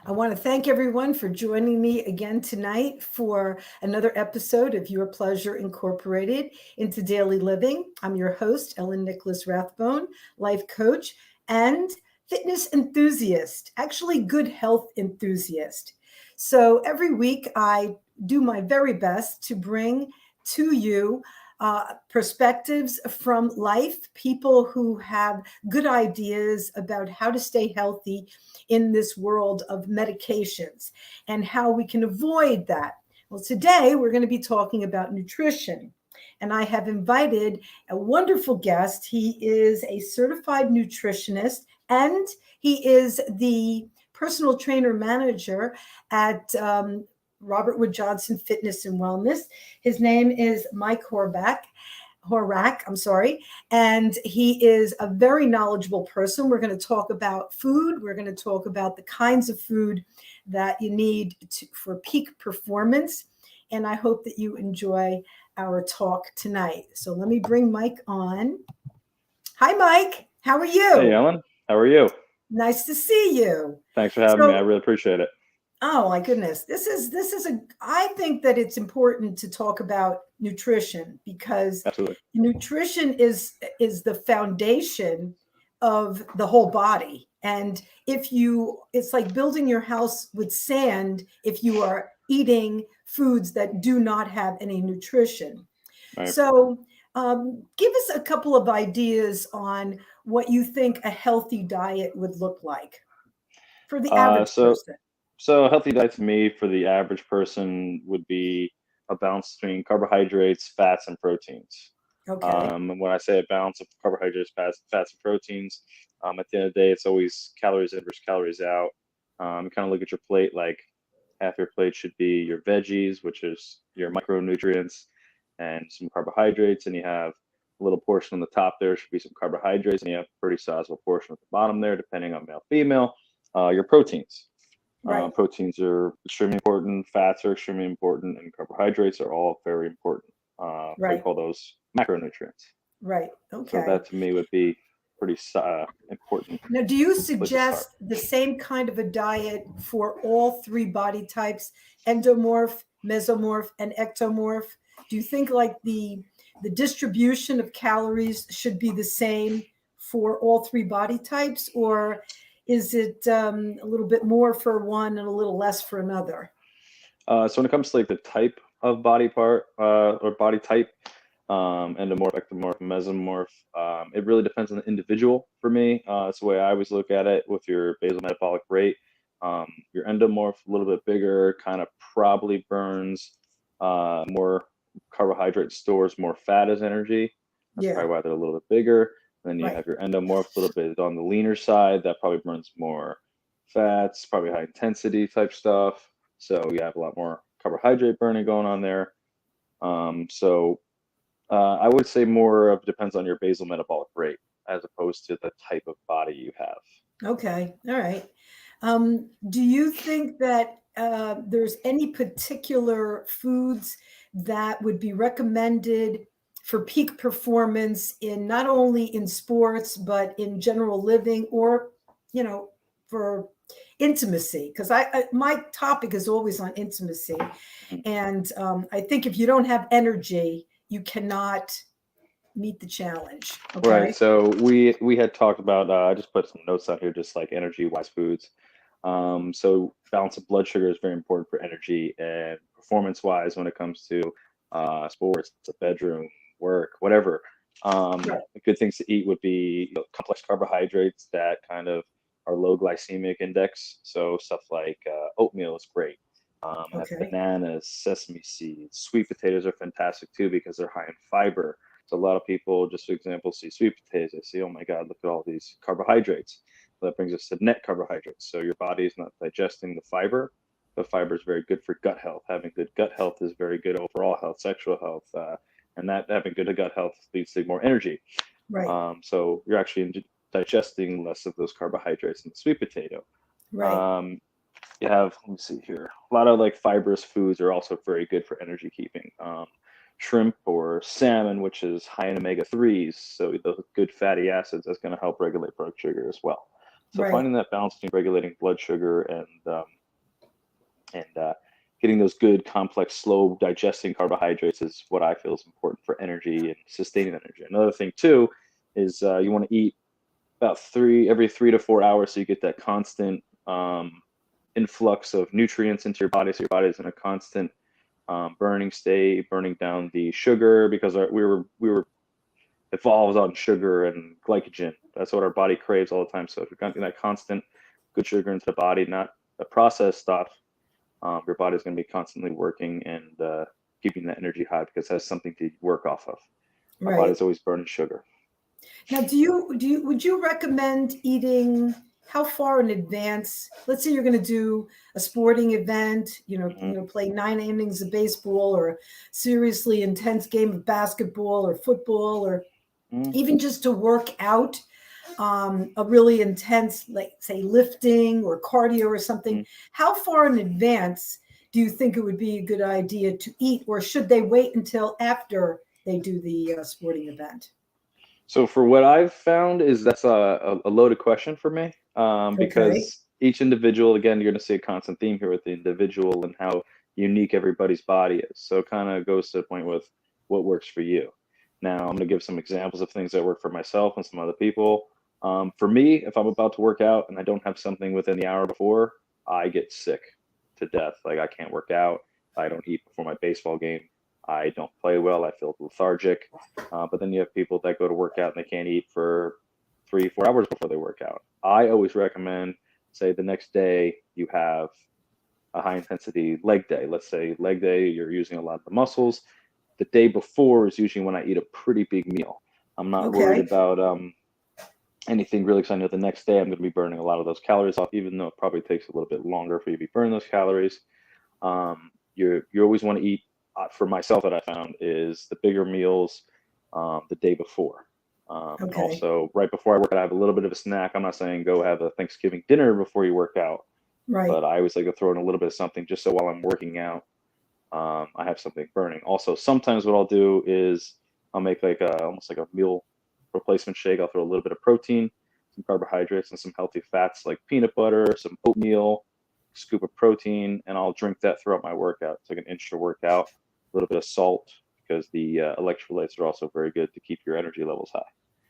I want to thank everyone for joining me again tonight for another episode of Your Pleasure Incorporated into Daily Living. I'm your host, Ellen Nicholas Rathbone, life coach and fitness enthusiast, actually, good health enthusiast. So every week, I do my very best to bring to you perspectives from life, people who have good ideas about how to stay healthy in this world of medications and how we can avoid that. Well, today we're going to be talking about nutrition. And I have invited a wonderful guest. He is a certified nutritionist and he is the personal trainer manager at Robert Wood Johnson Fitness and Wellness. His name is Mike Horvath, I'm sorry. And he is a very knowledgeable person. We're going to talk about food. We're going to talk about the kinds of food that you need for peak performance. And I hope that you enjoy our talk tonight. So let me bring Mike on. Hi, Mike. How are Hey, you? Ellen. How are you? Nice to see you. Thanks for having me. I So, really appreciate it. oh my goodness. This is a I think that it's important to talk about nutrition because Absolutely. nutrition is the foundation of the whole body. And if you it's like building your house with sand if you are eating foods that do not have any nutrition. Right. So, give us a couple of ideas on what you think a healthy diet would look like for the Uh, average so, person. so a healthy diet to me for the average person would be a balance between carbohydrates, fats, and proteins. Okay. And when I say a balance of carbohydrates, fats, and proteins, at the end of the day, it's always calories in versus calories out. Kind of look at your plate like half your plate should be your veggies, which is your micronutrients, and some carbohydrates, and you have a little portion on the top there should be some carbohydrates, and you have a pretty sizable portion at the bottom there, depending on male, female. Your proteins. Right. Proteins are extremely important, fats are extremely important, and carbohydrates are all very important. We Right. call those macronutrients. Right. So Okay. that to me would be pretty important Now, do you place to start. suggest the same kind of a diet for all three body types, endomorph, mesomorph, and ectomorph? Do you think like the distribution of calories should be the same for all three body types, or is it a little bit more for one and a little less for another? So when it comes to like the type of body part or body type, endomorph, ectomorph, mesomorph, it really depends on the individual for me. That's the way I always look at it with your basal metabolic rate. Your endomorph, a little bit bigger, kind of probably burns more carbohydrate, stores more fat as energy. That's Yeah. probably why they're a little bit bigger. Then you Right. have your endomorph, a little bit on the leaner side. That probably burns more fats, probably high intensity type stuff. So you have a lot more carbohydrate burning going on there. I would say more of depends on your basal metabolic rate as opposed to the type of body you have. Okay. All right. Do you think that there's any particular foods that would be recommended for peak performance in not only in sports but in general living or you know for intimacy? Because my topic is always on intimacy, Mhm. and I think if you don't have energy, you cannot meet the challenge. Right. Okay. So we had talked about. I just put some notes out here, just like energy wise foods. So balance of blood sugar is very important for energy and performance wise when it comes to sports, the bedroom, work, whatever. Right. Good things to eat would be complex carbohydrates that kind of are low glycemic index. So stuff like oatmeal is great. Have Okay. bananas, sesame seeds, sweet potatoes are fantastic too because they're high in fiber. So a lot of people, just for example, see sweet potatoes. They see, oh my God, look at all these carbohydrates. So that brings us to net carbohydrates. So your body is not digesting the fiber. The fiber is very good for gut health. Having good gut health is very good overall health, sexual health, and that having good gut health leads to more energy. Right. So you're actually digesting less of those carbohydrates in the sweet potato. Right. Um, you have, let me see here, a lot of like fibrous foods are also very good for energy keeping. Shrimp or salmon, which is high in omega 3s, so those good fatty acids, that's going to help regulate blood sugar as well. So Right. finding that balance between regulating blood sugar and getting those good, complex, slow digesting carbohydrates is what I feel is important for energy and sustaining energy. Another thing too is you want to eat about every 3 to 4 hours, so you get that constant influx of nutrients into your body. So your body is in a constant burning state, burning down the sugar, because we were evolved on sugar and glycogen. That's what our body craves all the time. So if you're getting that constant good sugar into the body, not the processed stuff, your body's going to be constantly working and keeping that energy high, because it has something to work off of. Our Right. body's always burning sugar. Now, would you recommend eating how far in advance? Let's say you're going to do a sporting event, play 9 innings of baseball, or a seriously intense game of basketball or football, or even just to work out a really intense, like say lifting or cardio or something. How far in advance do you think it would be a good idea to eat, or should they wait until after they do the sporting event? So for what I've found is that's a loaded question for me, Okay. because each individual, again, you're going to see a constant theme here with the individual and how unique everybody's body is. So it kind of goes to the point with what works for you. Now, I'm going to give some examples of things that work for myself and some other people. For me, if I'm about to work out and I don't have something within the hour before, I get sick to death. Like, I can't work out. I don't eat before my baseball game. I don't play well. I feel lethargic. But then you have people that go to work out and they can't eat for 3, 4 hours before they work out. I always recommend, say, the next day you have a high intensity leg day. Let's say leg day, you're using a lot of the muscles. The day before is usually when I eat a pretty big meal. I'm not worried Okay. about anything really, because I know the next day I'm going to be burning a lot of those calories off, even though it probably takes a little bit longer for you to be burning those calories. You always want to eat, for myself, that I found is the bigger meals the day before. And Okay. also right before I work out, I have a little bit of a snack. I'm not saying go have a Thanksgiving dinner before you work out, Right. but I always like to throw in a little bit of something just so while I'm working out, I have something burning. Also, sometimes what I'll do is I'll make like almost like a meal replacement shake. I'll throw a little bit of protein, some carbohydrates, and some healthy fats like peanut butter, some oatmeal, scoop of protein, and I'll drink that throughout my workout. It's like an intra workout, a little bit of salt, because the electrolytes are also very good to keep your energy levels high.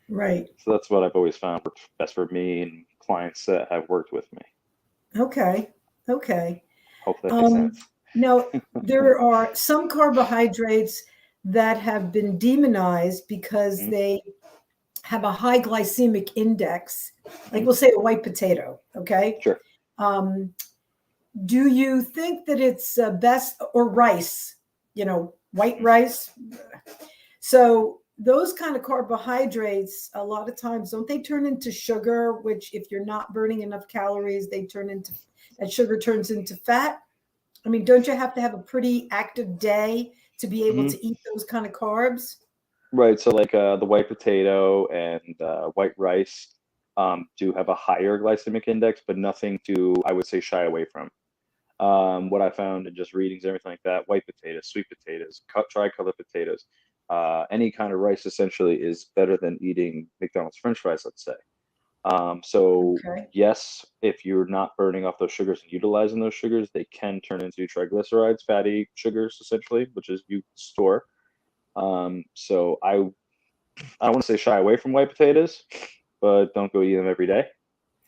Right. So that's what I've always found works best for me and clients that have worked with me. Okay. Okay. Hope that makes sense. Now, there are some carbohydrates that have been demonized because Mm-hmm. they have a high glycemic index, like Mm-hmm. we'll say a white potato. Okay. Sure. Do you think that it's best, or rice, white rice? So those kind of carbohydrates, a lot of times, don't they turn into sugar, which if you're not burning enough calories, that sugar turns into fat? I mean, don't you have to have a pretty active day to be able Mm-hmm. to eat those kind of carbs? Right. So like the white potato and white rice do have a higher glycemic index, but nothing to, I would say, shy away from. What I found in just readings, everything like that, white potatoes, sweet potatoes, tricolor potatoes, any kind of rice essentially is better than eating McDonald's French fries, let's say. So Okay. yes, if you're not burning off those sugars and utilizing those sugars, they can turn into triglycerides, fatty sugars, essentially, which is you store. So I don't want to say shy away from white potatoes, but don't go eat them every day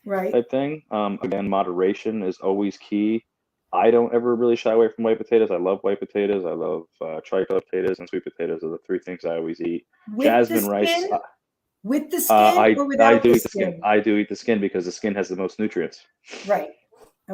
Right. type thing. Again, moderation is always key. I don't ever really shy away from white potatoes. I love white potatoes. I love tricolor potatoes, and sweet potatoes are the three things I always eat. With the Jasmine rice, skin? With the skin or I without do the eat the skin. skin? I do eat the skin because the skin has the most nutrients. Right.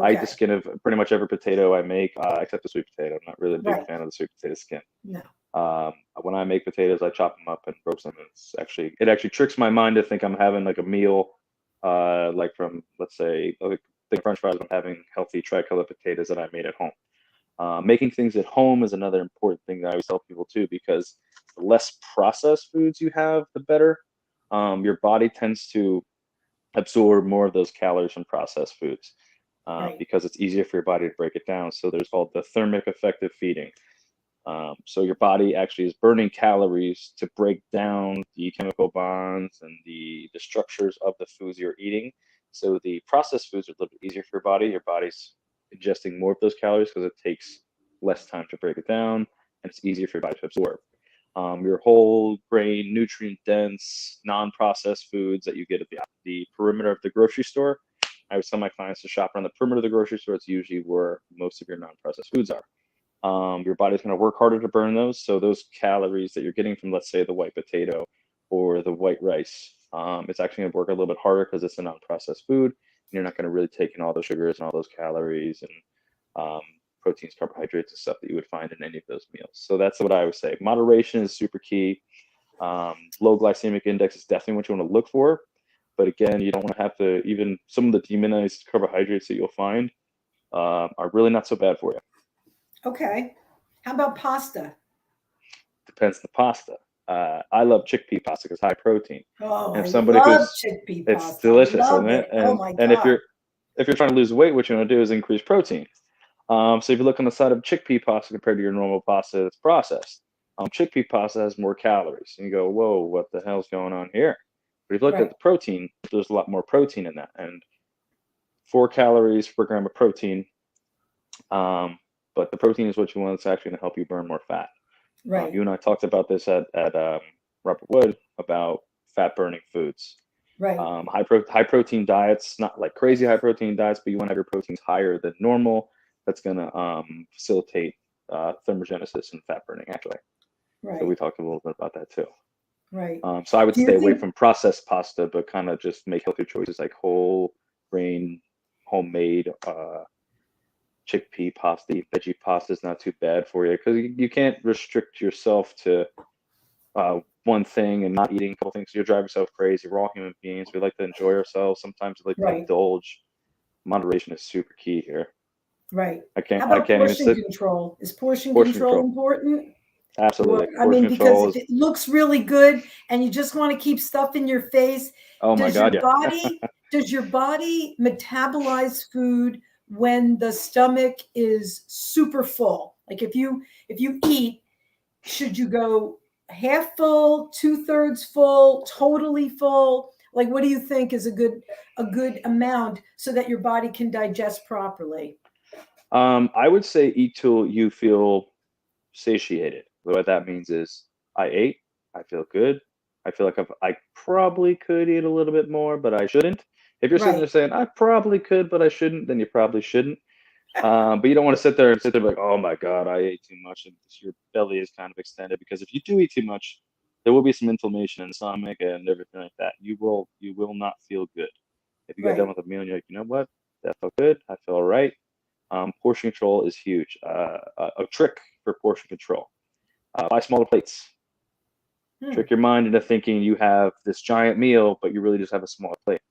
I eat the Okay. skin of pretty much every potato I make, except the sweet potato. I'm not really a big Right. fan of the sweet potato skin. No. When I make potatoes, I chop them up and roast them. It actually tricks my mind to think I'm having like a meal, like from, let's say, like the French fries. I'm having healthy tricolor potatoes that I made at home. Making things at home is another important thing that I always tell people too, because the less processed foods you have, the better. Your body tends to absorb more of those calories from processed foods, Right. because it's easier for your body to break it down. So there's called the thermic effect of feeding. So your body actually is burning calories to break down the chemical bonds and the structures of the foods you're eating So the processed foods are a little bit easier for your body. Your body's ingesting more of those calories because it takes less time to break it down, and it's easier for your body to absorb. Your whole grain, nutrient dense, non-processed foods that you get at the perimeter of the grocery store. I always tell my clients to shop around the perimeter of the grocery store. It's usually where most of your non-processed foods are. Your body's going to work harder to burn those. So those calories that you're getting from, let's say, the white potato or the white rice, it's actually going to work a little bit harder because it's a non-processed food. And you're not going to really take in all those sugars and all those calories and proteins, carbohydrates, and stuff that you would find in any of those meals. So that's what I would say. Moderation is super key. Low glycemic index is definitely what you want to look for. But again, you don't want to have to, even some of the demonized carbohydrates that you'll find are really not so bad for you. Okay. How about pasta? Depends on the pasta. I love chickpea pasta because high protein. Oh, And if I somebody love who's, chickpea it's pasta. delicious, Love isn't it? it. Oh my And God. if you're trying to lose weight, what you want to do is increase protein. So if you look on the side of chickpea pasta compared to your normal pasta that's processed, chickpea pasta has more calories. And you go, whoa, what the hell's going on here? But if you look Right. at the protein, there's a lot more protein in that. And 4 calories per gram of protein. But the protein is what you want. It's actually going to help you burn more fat. Right. You and I talked about this at Robert Wood about fat burning foods. Right. High protein diets, not like crazy high protein diets, but you want to have your proteins higher than normal. That's going to facilitate thermogenesis and fat burning, actually. Right. So we talked a little bit about that too. Right. So I would Do you stay away think- from processed pasta, but kind of just make healthier choices like whole grain, homemade chickpea pasta. Veggie pasta is not too bad for you because you can't restrict yourself to one thing and not eating a couple things. You'll drive yourself crazy. We're all human beings. We like to enjoy ourselves. Sometimes we like to Right. indulge. Moderation is super key here. Right. I How about can't even portion sit. control? Is portion Portion control control. important? Absolutely. I Portion mean, because control if is, it looks really good and you just want to keep stuff in your face, oh my does your God, yeah. body metabolize food when the stomach is super full? Like if you eat, should you go half full, 2/3 full, totally full? Like what do you think is a good amount so that your body can digest properly? I would say eat till you feel satiated. What that means is I ate, I feel good. I feel like I probably could eat a little bit more, but I shouldn't. If you're sitting there Right. saying I probably could, but I shouldn't, then you probably shouldn't. But you don't want to sit there like, oh my God, I ate too much, and your belly is kind of extended. Because if you do eat too much, there will be some inflammation in the stomach and everything like that. You will not feel good. If you get done Right. with a meal and you're like, you know what, that felt good, I feel all right. Portion control is huge. A trick for portion control: buy smaller plates. Trick your mind into thinking you have this giant meal, but you really just have a smaller plate.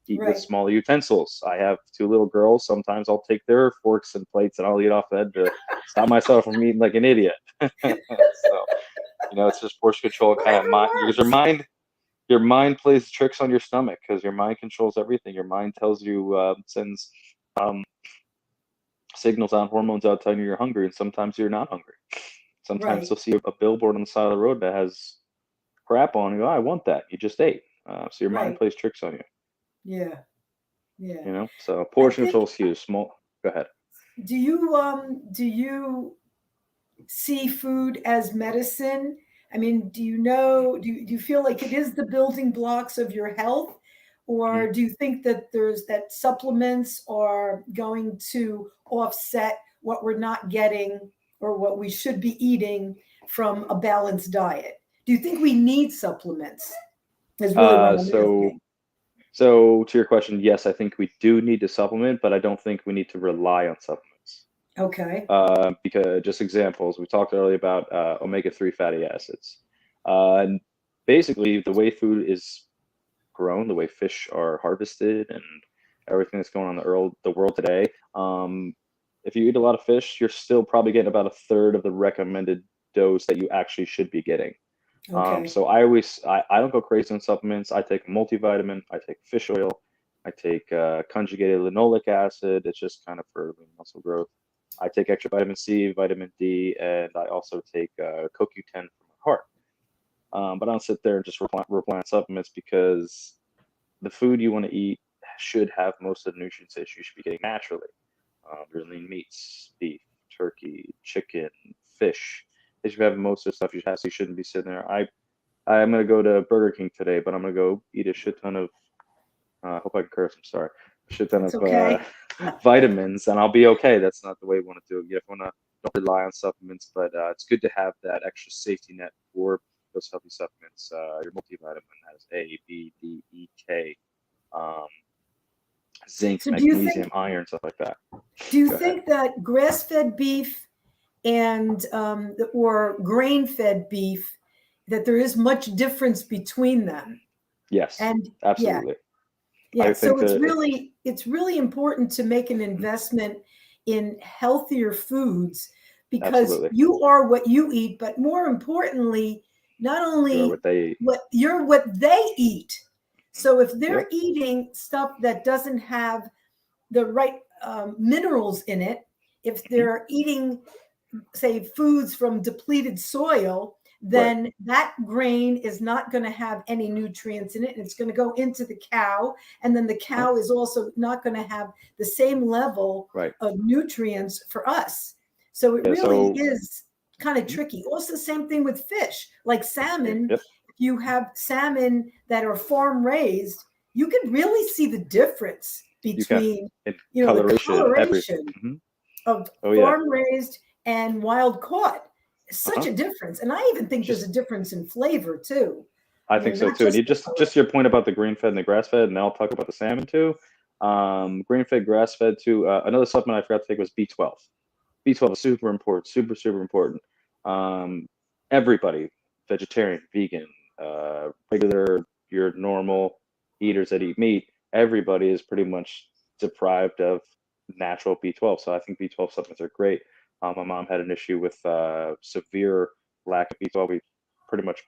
Eat with Right. smaller utensils. I have 2 little girls. Sometimes I'll take their forks and plates and I'll eat off that to stop myself from eating like an idiot. So, it's just portion control and kind of mind, because your mind plays tricks on your stomach because your mind controls everything. Your mind tells you, sends signals on hormones out telling you're hungry, and sometimes you're not hungry. Sometimes Right. you'll see a billboard on the side of the road that has crap on it. Oh, I want that. You just ate. So your mind Right. plays tricks on you. Yeah. Yeah. So I portion think control is huge. Small. Go ahead. do you see food as medicine? I mean, do you feel like it is the building blocks of your health? Mhm. Or do you think that that supplements are going to offset what we're not getting or what we should be eating from a balanced diet? Do you think we need supplements? Is really what I'm So asking. so to your question, yes, I think we do need to supplement, but I don't think we need to rely on supplements. Okay. Because just examples, we talked earlier about omega-3 fatty acids. And basically, the way food is grown, the way fish are harvested, and everything that's going on in the world today. If you eat a lot of fish, you're still probably getting about a third of the recommended dose that you actually should be getting. Okay. So I don't go crazy on supplements. I take a multivitamin, I take fish oil, I take conjugated linoleic acid. It's just kind of for muscle growth. I take extra vitamin C, vitamin D, and I also take CoQ10 for my heart. But I don't sit there and just rely on supplements because the food you want to eat should have most of the nutrients that you should be getting naturally. Your lean meats, beef, turkey, chicken, fish. They should have most of the stuff you have, so you shouldn't be sitting there. I'm gonna go to Burger King today, but I'm gonna go eat a shit ton of. I hope I can curse. I'm sorry. A shit ton It's of okay. vitamins, and I'll be okay. That's not the way we want to do it. You want to don't rely on supplements, but it's good to have that extra safety net for those healthy supplements. Your multivitamin has A, B, D, E, K, um, zinc, So magnesium, iron, stuff like that. do you Go ahead. think that grass-fed beef and or grain-fed beef, that there is much difference between them? Yes, And yeah, absolutely. yeah. I think So that it's really important to make an investment in healthier foods, because absolutely you are what you eat, but more importantly, not you're only what they eat. what they eat. So if Yep. they're eating stuff that doesn't have the right minerals in it, if Mhm. they're eating, say, foods from depleted soil, Right. then that grain is not going to have any nutrients in it. And it's going to go into the cow. And then the Huh? cow is also not going to have the same level Right. of nutrients for us. So it Yeah. really So is kind of mhm. tricky. Also, same thing with fish, like salmon. Yep. If you have salmon that are farm raised, you can really see the difference You can. between, And the coloration, everything. coloration of Oh yeah. farm raised and wild caught. Such Uh-huh. a difference. And I even think there's a Just difference in flavor too. I think so Not too. And just you the just color. your point about the grain fed and the grass fed, and then I'll talk about the salmon too. Grain fed, grass fed too. Another supplement I forgot to take was B12. B12 is super important, super important. Um, Everybody, vegetarian, vegan, regular, your normal eaters that eat meat, everybody is pretty much deprived of natural B12. So I think B12 supplements are great. My mom had an issue with severe lack of B12. We pretty much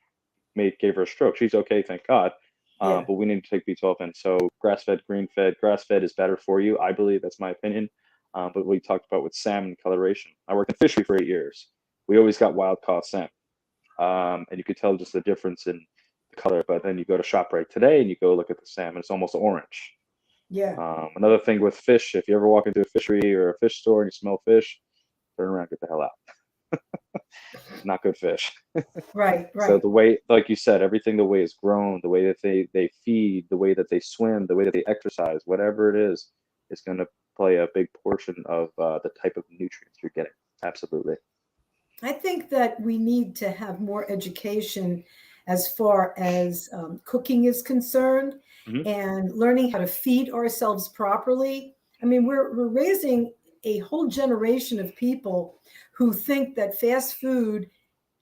gave her a stroke. She's okay, thank God. Yeah. But we need to take B12 in. So grass fed, green fed, grass fed is better for you. I believe that's my opinion. But we talked about with salmon coloration. I worked in fishery for 8 years. We always got wild caught salmon, and you could tell just the difference in the color. But then you go to ShopRite today and you go look at the salmon; it's almost orange. Yeah. Another thing with fish, if you ever walk into a fishery or a fish store and you smell fish, turn around, get the hell out. Not good fish. Right. So Right. the way, like you said, everything, the way it's grown, the way that they feed, the way that they swim, the way that they exercise, whatever it is going to play a big portion of the type of nutrients you're getting. Absolutely. I think that we need to have more education as far as cooking is concerned, Hmm. and learning how to feed ourselves properly. I mean, we're raising a whole generation of people who think that fast food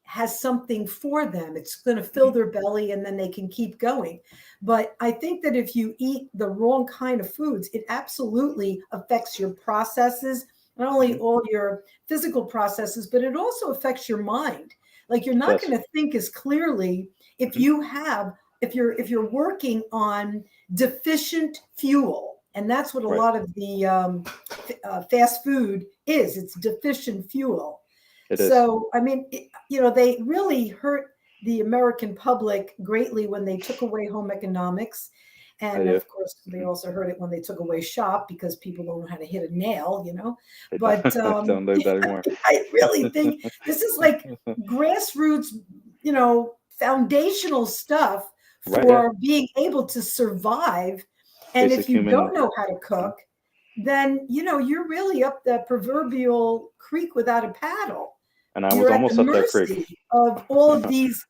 has something for them. It's going to fill Hmm. their belly and then they can keep going. But I think that if you eat the wrong kind of foods, it absolutely affects your processes, not only Hmm. all your physical processes, but it also affects your mind. Like, you're It not does. going to think as clearly if Hmm. you have if you're working on deficient fuel. And that's what a Right. lot of the fast food is. It's deficient fuel. It is. So, I mean, they really hurt the American public greatly when they took away home economics. I And do. of course, they Hmm. also hurt it when they took away shop, because people don't know how to hit a nail. They But don't do that anymore. I really think this is like grassroots, foundational stuff Right. Yeah. for being able to survive. And if Basic you human. don't know how to Mhm. cook, then you're really up the proverbial creek without a paddle. And I was You're at the almost up that creek. mercy of all of these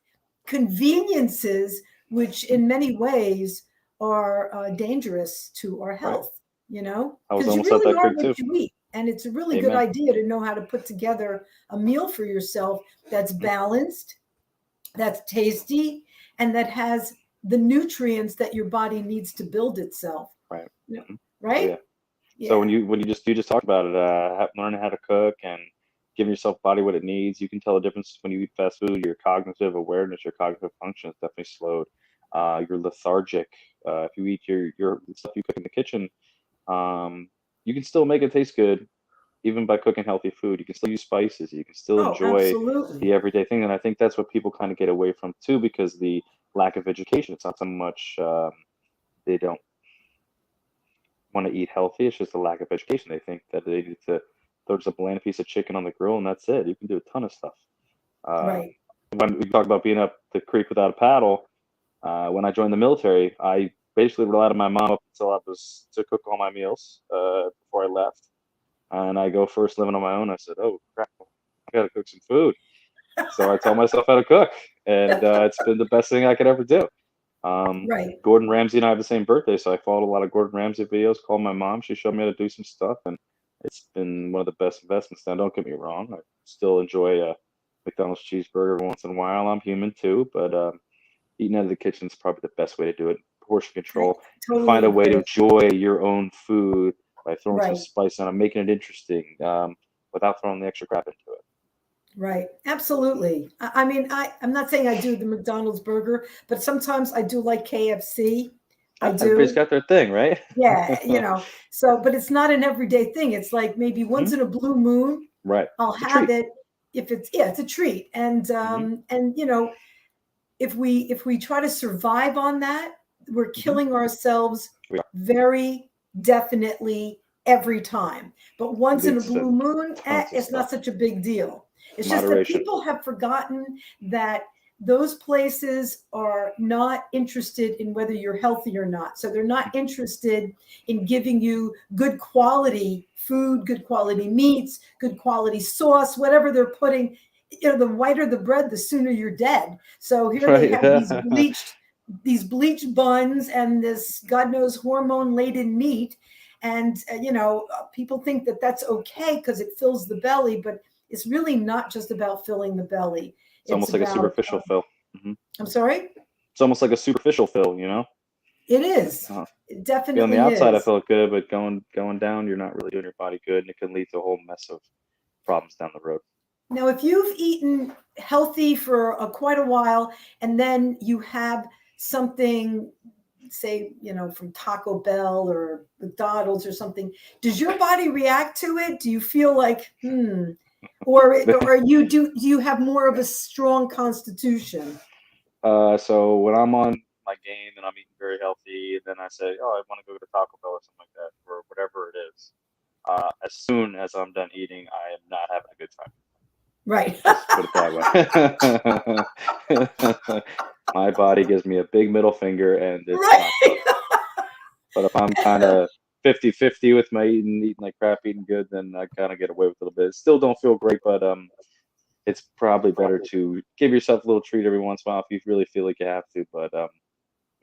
conveniences, which Mhm. in many ways are dangerous to our Right. health, I was because you almost up really that are creek what too. you eat. And it's a really good Amen. idea to know how to put together a meal for yourself that's Mhm. balanced, that's tasty, and that has the nutrients that your body needs to build itself. Right. Yeah. Mhm. Oh Right? yeah. So Yeah. when you just talked about it, learning how to cook and giving yourself body what it needs, you can tell the difference when you eat fast food. Your cognitive awareness, your cognitive function is definitely slowed. You're lethargic. If you eat your stuff you cook in the kitchen, um, you can still make it taste good even by cooking healthy food. You can still use spices. You can still Oh, enjoy absolutely. the everyday thing, and I think that's what people kind of get away from too, because the lack of education. It's not so much they don't want to eat healthy. It's just a lack of education. They think that they need to throw just a bland piece of chicken on the grill and that's it. You can do a ton of stuff. Right. When we talk about being up the creek without a paddle, when I joined the military, I basically relied on my mom up until I was to cook all my meals before I left. And I go first living on my own. I said, "Oh crap, I gotta cook some food." So I taught myself how to cook, and it's been the best thing I could ever do. Right. Gordon Ramsay and I have the same birthday, so I followed a lot of Gordon Ramsay videos. Called my mom; she showed me how to do some stuff, and it's been one of the best investments. Now, don't get me wrong; I still enjoy a McDonald's cheeseburger every once in a while. I'm human too, but eating out of the kitchen is probably the best way to do it. Portion I control, and totally find a way to agree. enjoy your own food by throwing some Right. spice on it, making it interesting, without throwing the extra crap into it. Right. Absolutely. I mean, I'm not saying I do the McDonald's burger, but sometimes I do like KFC. I Everybody's do. got their thing, right? Yeah, so but it's not an everyday thing. It's like maybe once Mhm. in a blue moon, Right. I'll It's a have treat. it if it's yeah, it's a treat. Hmm. And if we try to survive on that, we're Hmm. killing ourselves We are. very definitely every time. But once in a It's blue moon, tons of it's not stuff. such a big deal. It's just that Moderation. people have forgotten that those places are not interested in whether you're healthy or not. So they're not interested in giving you good quality food, good quality meats, good quality sauce, whatever they're putting. The whiter the bread, the sooner you're dead. So here they Right. have these bleached buns and this God knows hormone laden meat, and people think that that's okay because it fills the belly, but it's really not just about filling the belly. It's It's almost like a about superficial fill. Hmm. I'm sorry. It's almost like a superficial fill, you know? It is. Uh, It be on the definitely outside, I is. felt good, but going down, you're not really doing your body good, and it can lead to a whole mess of problems down the road. Now, if you've eaten healthy for quite a while, and then you have something, say, from Taco Bell or McDonald's or something, does your body react to it? Do you feel like, or do you have more of a strong constitution? So when I'm on my game and I'm eating very healthy, and then I say, "Oh, I want to go to Taco Bell or something like that, or whatever it is," as soon as I'm done eating, I am not having a good time. Right. Just put it that way. My body gives me a big middle finger, and it's not fun. Right. But if I'm kind of 50-50 with my eating like crap, eating good, then I kind of get away with it a little bit. Still don't feel great, but it's probably better to give yourself a little treat every once in a while if you really feel like you have to. But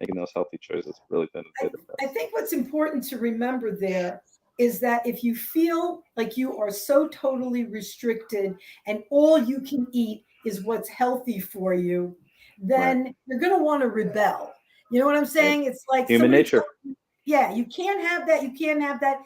making those healthy choices really been the I best. think what's important to remember there is that if you feel like you are so totally restricted and all you can eat is what's healthy for you, Right. then you're going to want to rebel. You know what I'm Hey, saying? It's like human somebody nature. tells you, yeah, you can't have that. You can't have that.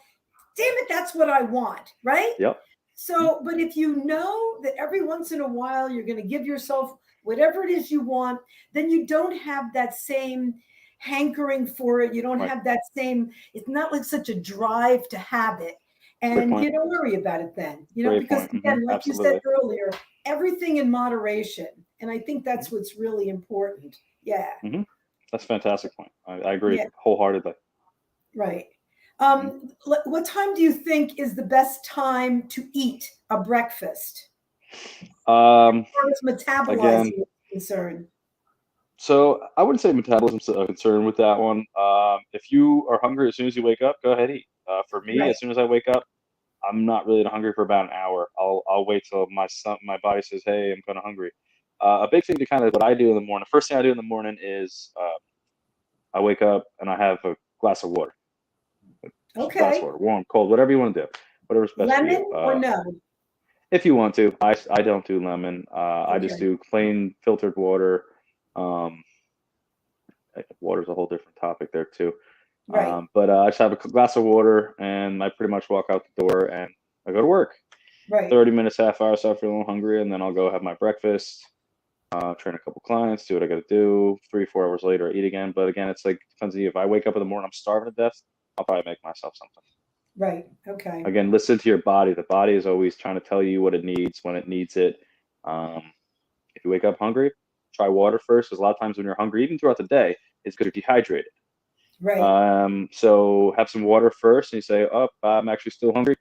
Damn it, that's what I want. Right. Yep. Mhm. So, but if you know that every once in a while you're going to give yourself whatever it is you want, then you don't have that same hankering for it. You don't Right. have that same, it's not like such a drive to have it. Great And point. you don't worry about it then, Great because point. again, like you said Absolutely. earlier, everything in moderation. And I think Mhm. that's what's really important. Yeah. Mhm. That's a fantastic point. I agree Yeah. wholeheartedly. Right. Mhm. What time do you think is the best time to eat a breakfast? Um, Far as Again, metabolizing is concerned. so I wouldn't say metabolism's a concern with that one. If you are hungry as soon as you wake up, go ahead eat. For me, Right. as soon as I wake up, I'm not really hungry for about an hour. I'll wait till my body says, "Hey, I'm kind of hungry." A big thing to kind of what I do in the morning. First thing I do in the morning is I wake up and I have a glass of water. Just a glass of Okay. water, warm, cold, whatever you want to do, whatever's best for you. Lemon or no? If you want to, I don't do lemon. I just Okay. do plain filtered water. Um, Water's a whole different topic there too. Right. But I just have a glass of water and I pretty much walk out the door and I go to work. Right. 30 minutes, half hour, so I feel a little hungry, and then I'll go have my breakfast, train a couple clients, do what I got to do. 3-4 hours later, I eat again. But again, it's like depends on you. If I wake up in the morning, I'm starving to death, I'll probably make myself something. Right. Okay. Again, listen to your body. The body is always trying to tell you what it needs when it needs it. Um, if you wake up hungry, try water first, because a lot of times when you're hungry, even throughout the day, it's because you're dehydrated. Right. So have some water first, and you say, "Oh, I'm actually still hungry."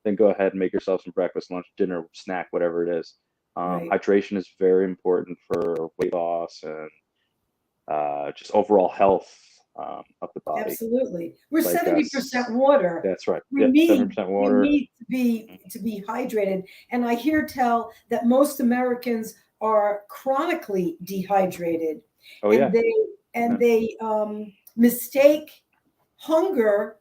Then go ahead and make yourself some breakfast, lunch, dinner, snack, whatever it is. Right. Hydration is very important for weight loss and just overall health of the body. Absolutely. We're Like 70% water. that's right. We Yep, need 70% we water. need to be hydrated. And I hear tell that most Americans are chronically dehydrated, Oh and yeah. they mistake hunger.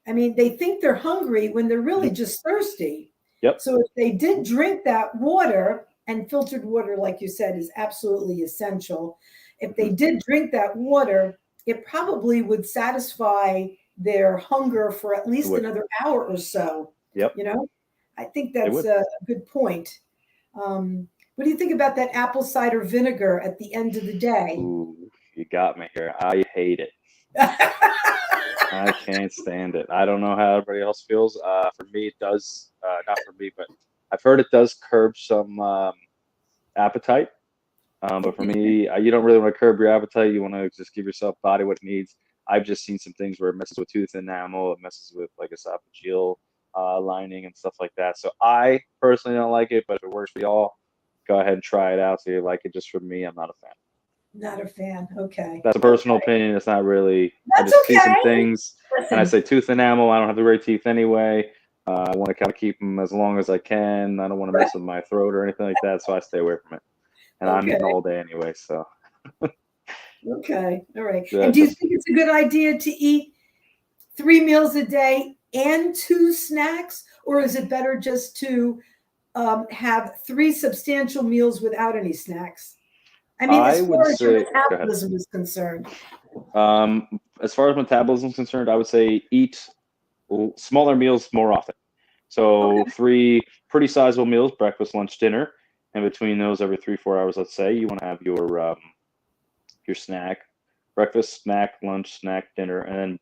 I mean, they think they're hungry when they're really Mhm. just thirsty. Yep. So if they did drink that water, and filtered water, like you said, is absolutely essential. If they Mhm. did drink that water, it probably would satisfy their hunger for at It least would. another hour or so. Yep. You know, I think It that's would. a good point. What do you think about that apple cider vinegar at the end of the day? Ooh, you got me here. I hate it. I can't stand it. I don't know how everybody else feels. For me, it does. Not for me, but I've heard it does curb some appetite. But for me, you don't really want to curb your appetite. You want to just give yourself body what it needs. I've just seen some things where it messes with tooth enamel, it messes with like esophageal lining and stuff like that. So I personally don't like it, but if it works for y'all, go ahead and try it out. So you like it. Just for me, I'm not a fan. Not a fan. Okay. That's a personal Okay. opinion. It's not really. I That's just see some okay. things, and I Listen. say tooth enamel. I don't have the great teeth anyway. I want to kind of keep them as long as I can. I don't want to Right. mess with my throat or anything like that, so I stay away from it. And I'm Okay. eating all day anyway, so Okay. All right. And yeah, do you just think it's a good idea to eat 3 meals a day and two snacks, or is it better just to have three substantial meals without any snacks? I mean, I as would far as your say. Go ahead. metabolism is concerned. As far as metabolism is concerned, I would say eat smaller meals more often. So Okay. 3 pretty sizable meals: breakfast, lunch, dinner, and between those, every 3 4 hours, let's say, you want to have your snack, breakfast, snack, lunch, snack, dinner, and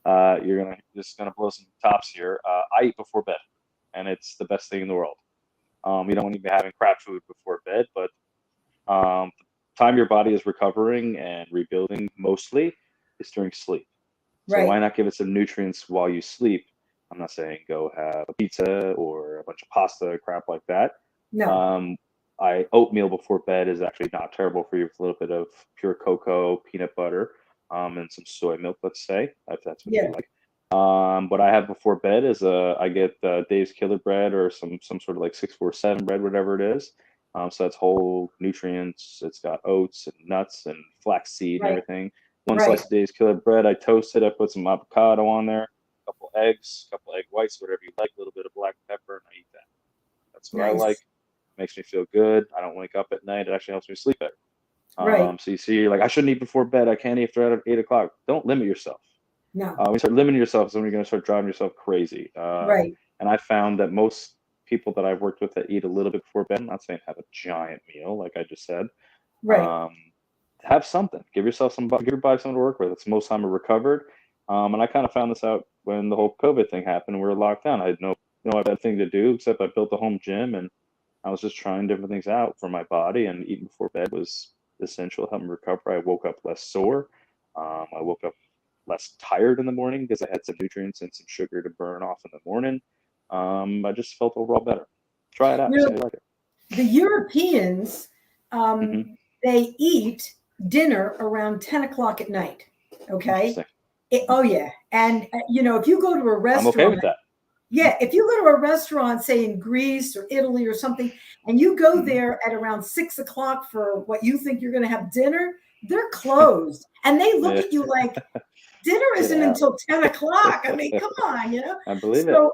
then you're gonna just gonna blow some tops here. I eat before bed, and it's the best thing in the world. You don't want to be having crap food before bed, but the time your body is recovering and rebuilding mostly is during sleep. So why Right. not give it some nutrients while you sleep? I'm not saying go have a pizza or a bunch of pasta, crap like that. No. Um, oatmeal before bed is actually not terrible for you with a little bit of pure cocoa, peanut butter, and some soy milk, let's say, if that's what you Yeah. like. What I have before bed is I get Dave's Killer Bread or some sort of like 647 bread, whatever it is. So that's whole nutrients. It's got oats and nuts and flaxseed and Right. everything. One Right. slice of Dave's Killer Bread. I toast it. I put some avocado on there, a couple eggs, a couple egg whites, whatever you like, a little bit of black pepper, and I eat that. That's what I like. Nice. Makes me feel good. I don't wake up at night. It actually helps me sleep better. Right. So you see, you're like, I shouldn't eat before bed. I can't eat after 8 o'clock. Don't limit yourself. No. When you start limiting yourself, is when you're going to start driving yourself crazy. Right. And I found that most people that I've worked with that eat a little bit before bed, I'm not saying have a giant meal, like I just said, Right. um, have something. Give yourself some. Give your body something to work with. It's most time recovered. And I kind of found this out when the whole COVID thing happened. And we were locked down. I had no other thing to do except I built a home gym, and I was just trying different things out for my body. And eating before bed was essential to help me recover. I woke up less sore. I woke up less tired in the morning because I had some nutrients and some sugar to burn off in the morning. I just felt overall better. Try it out. You See know, how you like it. the Europeans, Hmm. they eat dinner around 10 o'clock at night. Okay. Interesting. Oh, yeah. And, if you go to a I'm okay restaurant, with that. Hmm. yeah, if you go to a restaurant, say in Greece or Italy or something, and you go Hmm. there at around 6 o'clock for what you think you're going to have dinner, they're closed. And they look Yeah. at you like, dinner Get isn't out. until 10 o'clock. I mean, come on. I believe it. So,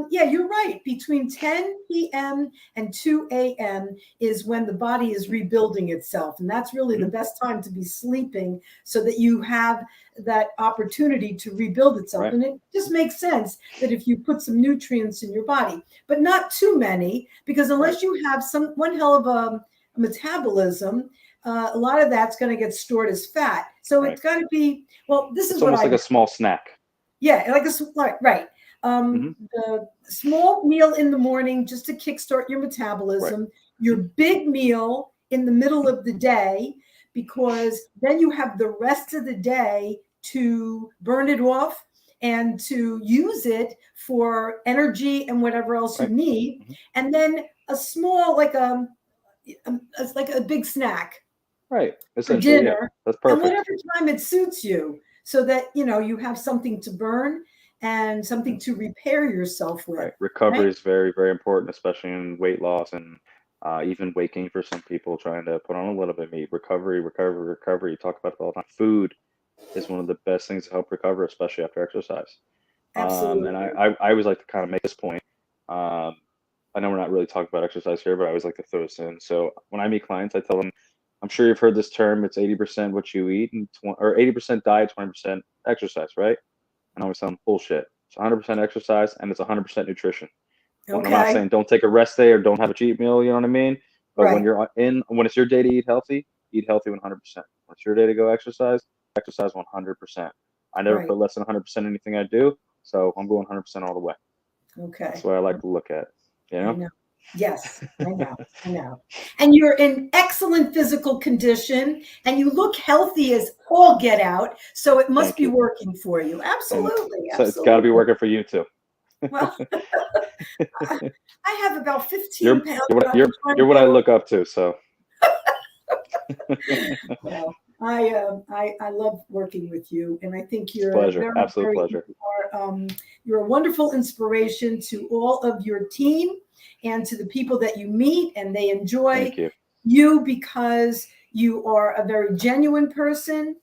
yeah, you're right. Between 10 p.m. and 2 a.m. is when the body is rebuilding itself. And that's really the Hmm. best time to be sleeping so that you have that opportunity to rebuild itself. Right. And it just makes sense that if you put some nutrients in your body, but not too many, because Right. unless you have one hell of a metabolism, a lot of that's going to get stored as fat. So Right. it's got to be, well, this is It's what almost I like do. a small snack. Yeah, like right. Hmm. The small meal in the morning just to kickstart your Right. metabolism, your Hmm. big meal in the middle Hmm. of the day, because then you have the rest of the day to burn it off and to use it for energy and whatever else you Right. need. Mhm. And then a small, like a big snack Right. for Essentially, yeah. dinner, That's and perfect. whatever time it suits you, so that you have something to burn and something Mhm. to repair yourself with. Right. Recovery Right? is very, very important, especially in weight loss and even weight gain for some people trying to put on a little bit of meat. Recovery, recovery, recovery. You talk about it all the time. Food is one of the best things to help recover, especially after exercise. And Absolutely. I always like to kind of make this point. Um, I know we're not really talking about exercise here, but I always like to throw this in. So when I meet clients, I tell them, I'm sure you've heard this term. It's 80% what you eat and or 80% diet, 20% exercise, right? And I always tell them bullshit. It's 100% exercise and it's 100% nutrition. Well, I'm not Okay. saying don't take a rest day or don't have a cheat meal. You know what I mean? But when Right. you're when it's your day to eat healthy 100%. When it's your day to go exercise 100%. I never Right. put less than 100% in anything I do, so I'm going 100% all the way. That's Okay. what I like to look at. You I know? know. Yes, I know. I know. And you're in excellent physical condition and you look healthy as all get out. So it must Thank be you. working for you. And Absolutely. so it's got to be Absolutely. working for you too. Well, I have about you're 15 pounds you're what that I've been trying to you're what get I off. look up to. So Well, I love working with you, and I think it's a you're a pleasure, very absolute very pleasure. you're a wonderful inspiration to all of your team and to the people that you meet, and they enjoy Thank you. you because you are a very genuine person.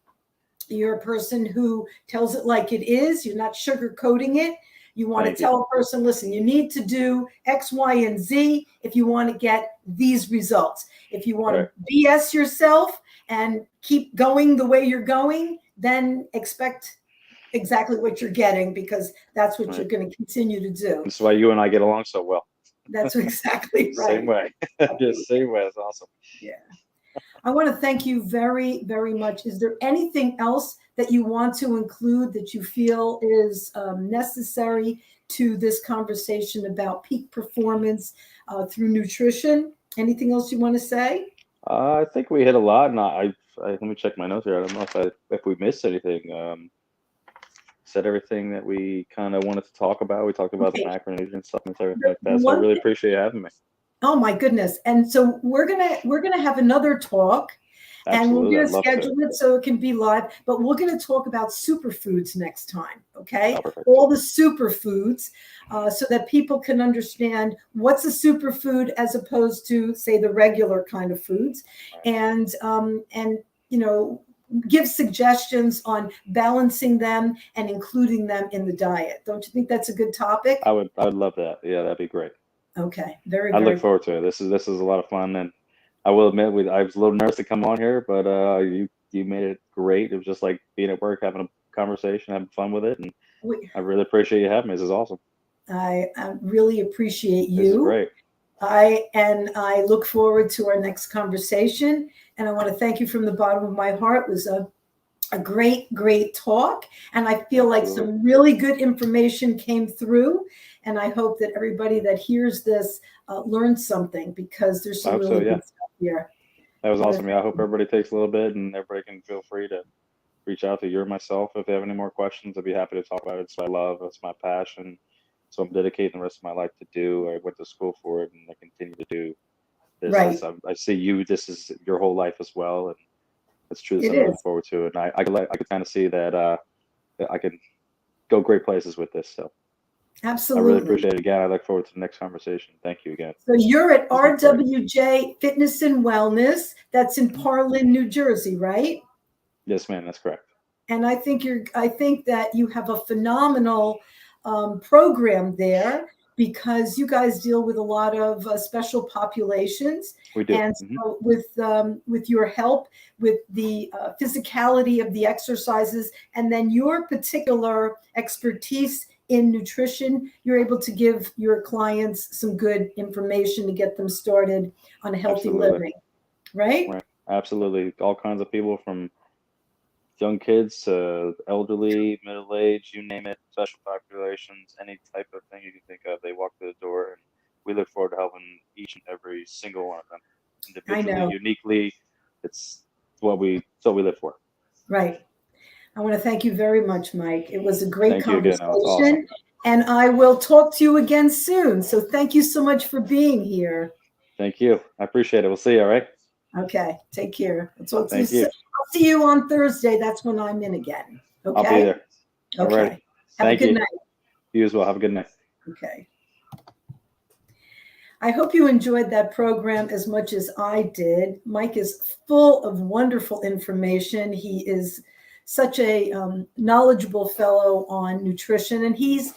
You're a person who tells it like it is. You're not sugarcoating it. You want to Thank you. tell a person, listen, you need to do X, Y, and Z if you want to get these results. If you want Right. to BS yourself and keep going the way you're going, then expect exactly what you're getting, because that's what Right. you're going to continue to do. That's why you and I get along so well. That's exactly Same right. way. Exactly. Just same way. It's awesome. Yeah. I want to thank you very, very much. Is there anything else that you want to include that you feel is necessary to this conversation about peak performance through nutrition? Anything else you want to say? I think we hit a lot, and let me check my notes here. I don't know if we missed anything. Said everything that we kind of wanted to talk about. We talked about the Okay. macronutrient supplements, everything The like that. So I one really thing, appreciate you having me. oh my goodness. And so we're gonna have another talk, and we're Absolutely, going I'd to love to. schedule it so it can be live, but we're going to talk about superfoods next time. Oh, Okay, perfect. all the superfoods, so that people can understand what's a superfood as opposed to, say, the regular kind of foods, Right. and you know give suggestions on balancing them and including them in the diet. Don't you think that's a good topic? I would love that. Yeah, that'd be great. Okay, very, I look very. forward to it. This is a lot of fun, and I will admit I was a little nervous to come on here, but you made it great. It was just like being at work, having a conversation, having fun with it, and we, I really appreciate you having me. This is awesome. I really appreciate This is you. great. I look forward to our next conversation. And I want to thank you from the bottom of my heart. It was a great, great talk. And I feel like Absolutely. some really good information came through. And I hope that everybody that hears this learns something, because there's I some hope so. really Yeah, good stuff here. that was I wanna awesome. Yeah, I hope everybody takes a little bit, and everybody can feel free to reach out to you or myself if they have any more questions. I'd be happy to talk about it. It's what I love. It's my passion. So I'm dedicating the rest of my life to do. I went to school for it, and I continue to do this. Right. As I see you, this is your whole life as well, and it's true It that I look is. forward to it. And I could kind of see that that I can go great places with this. So I really Absolutely. appreciate it again. I look forward to the next conversation. Thank you again. So you're at This is great. RWJ Fitness and Wellness. That's in Mhm. Parlin, New Jersey, right? Yes, ma'am. That's correct. And I think that you have a phenomenal program there, because you guys deal with a lot of special populations. We do. And Hmm. so with your help with the physicality of the exercises, and then your particular expertise in nutrition, you're able to give your clients some good information to get them started on healthy Absolutely. living, right? Right. Absolutely. All kinds of people from young kids to elderly, middle age, you name it, special populations, any type of thing you can think of. They walk through the door, and we look forward to helping each and every single one of them I individually, know. uniquely. It's what we live for. Right. I want to thank you very much, Mike. It was a great Thank you again. conversation. That was awesome. And I will talk to you again soon. So thank you so much for being here. Thank you. I appreciate it. We'll see you. All right. Okay. Take care. I'll talk to Thank you you. soon. I'll see you on Thursday. That's when I'm in again. Okay. I'll be there. All Okay. right. Have Thank a good you. night. You as well. Have a good night. Okay. I hope you enjoyed that program as much as I did. Mike is full of wonderful information. He is such a knowledgeable fellow on nutrition, and he's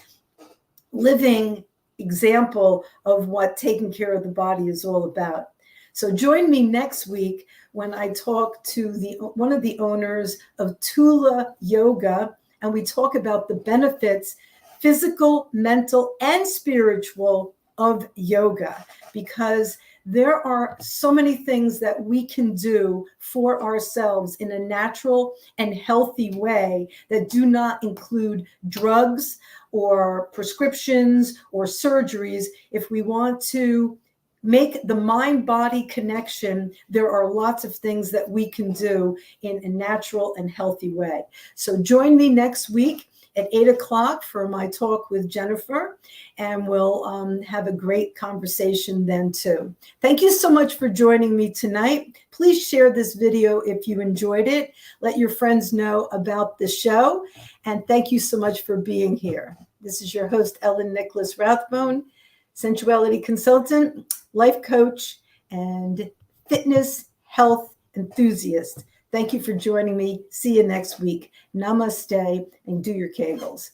living example of what taking care of the body is all about. So join me next week when I talk to one of the owners of Tula Yoga, and we talk about the benefits, physical, mental, and spiritual, of yoga, because there are so many things that we can do for ourselves in a natural and healthy way that do not include drugs or prescriptions or surgeries. If we want to make the mind-body connection, there are lots of things that we can do in a natural and healthy way. So join me next week at 8 o'clock for my talk with Jennifer, and we'll have a great conversation then too. Thank you so much for joining me tonight. Please share this video if you enjoyed it. Let your friends know about the show, and thank you so much for being here. This is your host, Ellen Nicholas Rathbone, sensuality consultant, life coach, and fitness health enthusiast. Thank you for joining me. See you next week. Namaste, and do your Kegels.